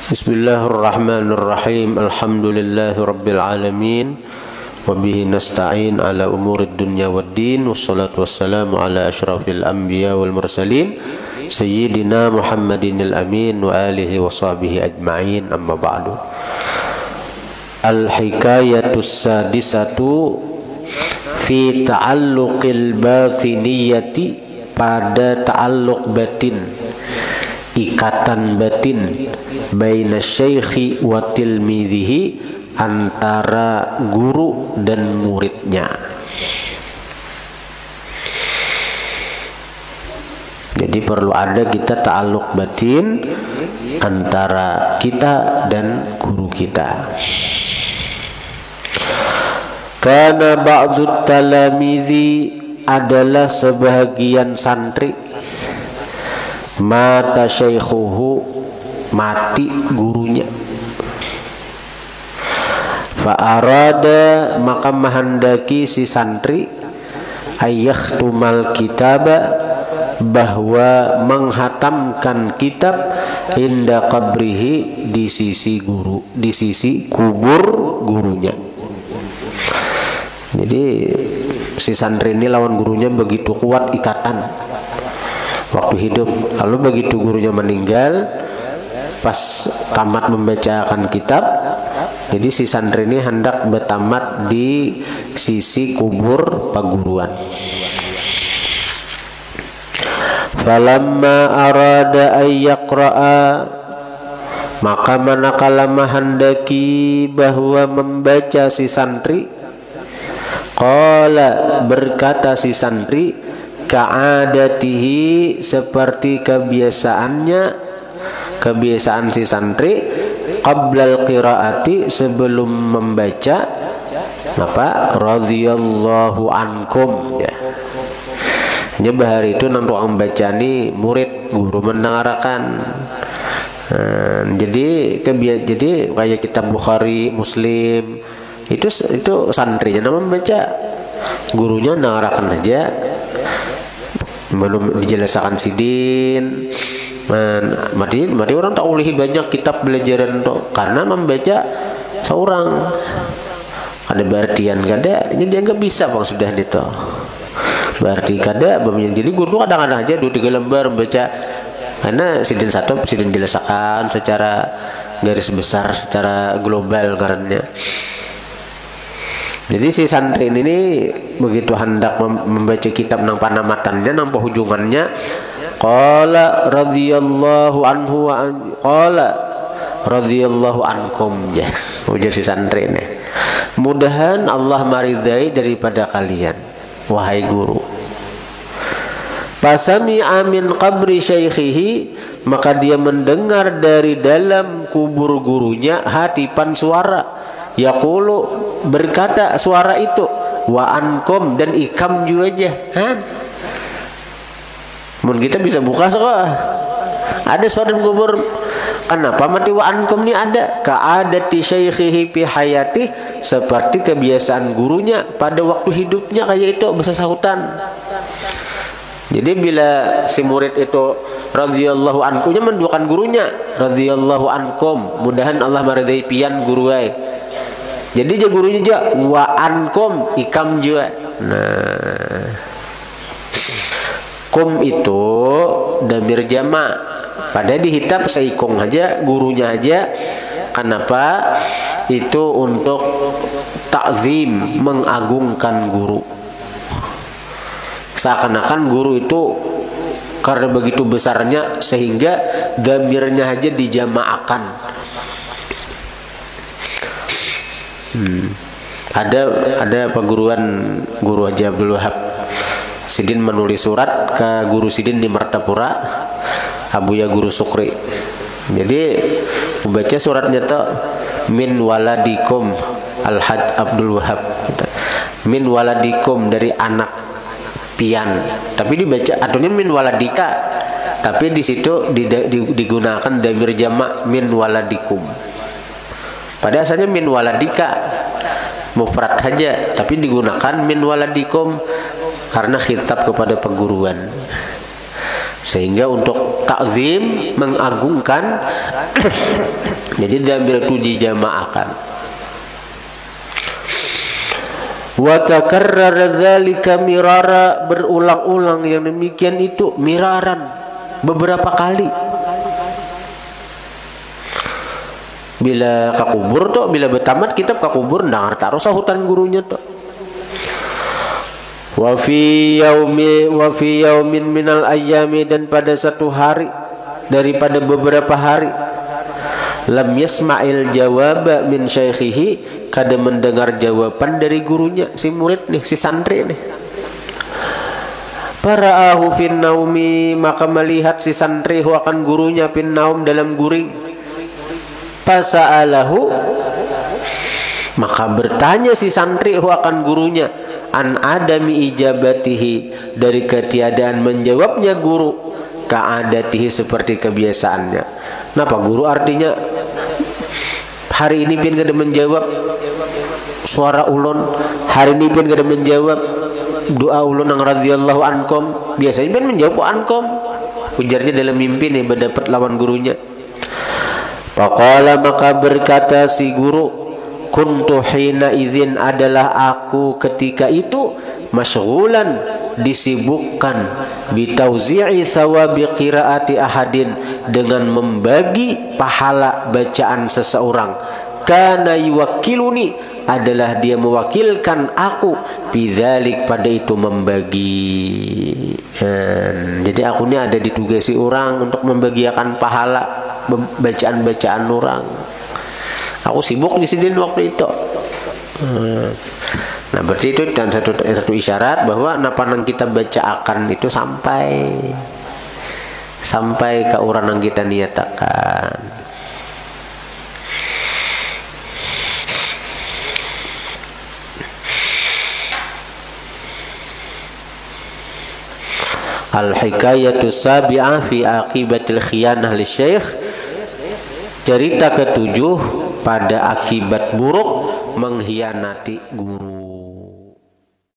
Bismillahirrahmanirrahim. Alhamdulillahi alamin. Wa bihi nasta'in ala umurid dunya waddin. Wassalatu wassalamu ala asyrafil anbiya wal mursalin Sayyidina Muhammadin al-amin wa alihi wa sahbihi ajma'in. Amma ba'du. Al-hikayatus sadisatu fi ta'alluqil batiniyati, pada ta'alluq batin, ikatan batin, baina syaikhi wa tilmidhihi, antara guru dan muridnya. Jadi perlu ada kita ta'alluq batin antara kita dan guru kita. Karena ba'du talamidhi, adalah sebahagian santri, mata syaikhuhu, mati gurunya, fa'arada, maka menghendaki si santri, ayyakhtumal kitaba, bahwa menghatamkan kitab, inda qabrihi, di sisi guru, di sisi kubur gurunya. Jadi si santri ini lawan gurunya begitu kuat ikatan waktu hidup, lalu begitu gurunya meninggal, pas tamat membacakan kitab, jadi si santri ini hendak bertamat di sisi kubur perguruan. Falamma arada ayyaqra'a, maka manakala menghendaki bahwa membaca si santri, qala, berkata si santri, ka'adatihi, seperti kebiasaannya, kebiasaan si santri, qablal qiraati, sebelum membaca, apa, radhiyallahu ankum, ya. Hanya bahari itu nanti orang membaca ini murid, guru mendengarkan. Jadi kayak kitab Bukhari, Muslim, itu santrinya nama membaca, gurunya mendengarkan aja, belum dijelaskan sidin. Mati orang tak ulihi banyak kitab belajaran tuh, karena membaca seorang ada berartian kada, ini dia nggak bisa bang sudah itu. Berarti kada, jadi guru kadang-kadang aja 2-3 lembar membaca, karena sidin satu sidin jelaskan secara garis besar, secara global karena. Jadi si santri ini begitu hendak membaca kitab nang panamatannya, nang penghujungannya, qala radhiyallahu anhu wa qala radhiyallahu ankum, ya. Ujar si santri ini, mudahan Allah maridai daripada kalian, wahai guru. Fasami'a min qabri syaikhihi, maka dia mendengar dari dalam kubur gurunya hatipan suara, yaqulu, berkata suara itu, wa ankum, dan ikam juga aja. Mun kita bisa buka sekolah, ada suara di kubur. Kenapa mati wa ankum ini ada? Ka'adati syaikhihi fi hayati, seperti kebiasaan gurunya pada waktu hidupnya kayak itu, bersahutan. Jadi bila si murid itu radhiyallahu ankumnya menduakan gurunya, radhiyallahu ankum, mudahan Allah maridai pian guru ai. Jadi je gurunya juga wa ankum, ikam juga. Nah, kum itu damir jama', pada dihitab seikung aja, gurunya aja. Kenapa? Itu untuk ta'zim, mengagungkan guru. Seakan-akan guru itu karena begitu besarnya sehingga damirnya aja dijama'akan. Ada perguruan guru Haji Abdul Wahab Sidin menulis surat ke guru Sidin di Martapura, Abuya Guru Sukri. Jadi membaca suratnya tuh min waladikum Al-Haj Abdul Wahab, min waladikum, dari anak pian, tapi dibaca atunya min waladika, tapi di situ digunakan damir jama' min waladikum. Pada asalnya min waladika mufrad saja, tapi digunakan min waladikum karena khitab kepada perguruan. Sehingga untuk takzim, mengagungkan, jadi diambil itu dijama'akan. Wa takarrara dzalika mirara, berulang-ulang yang demikian itu miraran, beberapa kali. Bila kakubur tuh, bila betamat kitab kakubur ndangar taruh sahutan gurunya tuh. Wa fi yaumin minal ayyami, dan pada satu hari daripada beberapa hari, lam yasma'il jawaba min syaikhihi, kada mendengar jawaban dari gurunya, si murid nih, si santri nih. Para'ahu fin naumi, maka melihat si santri akan gurunya fin naum, dalam guring. Fasa'alahu, maka bertanya si santri akan gurunya, an adami ijabatihi, dari ketiadaan menjawabnya guru, ka'adatihi, seperti kebiasaannya. Kenapa guru? Artinya hari ini pun kada menjawab suara ulun, hari ini pun kada menjawab doa ulun yang radhiyallahu ankum, biasanya pun menjawab ankum, ujarnya dalam mimpi nih berdapat lawan gurunya. Faqala, maka berkata si guru, kuntu hina idzin, adalah aku ketika itu, masyghulan, disibukkan, bitauzi'i thawabi qiraati ahadin, dengan membagi pahala bacaan seseorang, kana yuwakkiluni, adalah dia mewakilkan aku, bidzalik, pada itu membagi. Jadi aku ini ada ditugasi orang untuk membagikan pahala bacaan-bacaan orang. Aku sibuk di sini waktu itu. Nah, berarti itu dan satu isyarat bahwa napa nang kita baca akan itu sampai ke orang yang kita niatakan. Al-hikayatu sabi'ah fi aqibatil khiyanah li syekh, cerita ketujuh pada akibat buruk mengkhianati guru.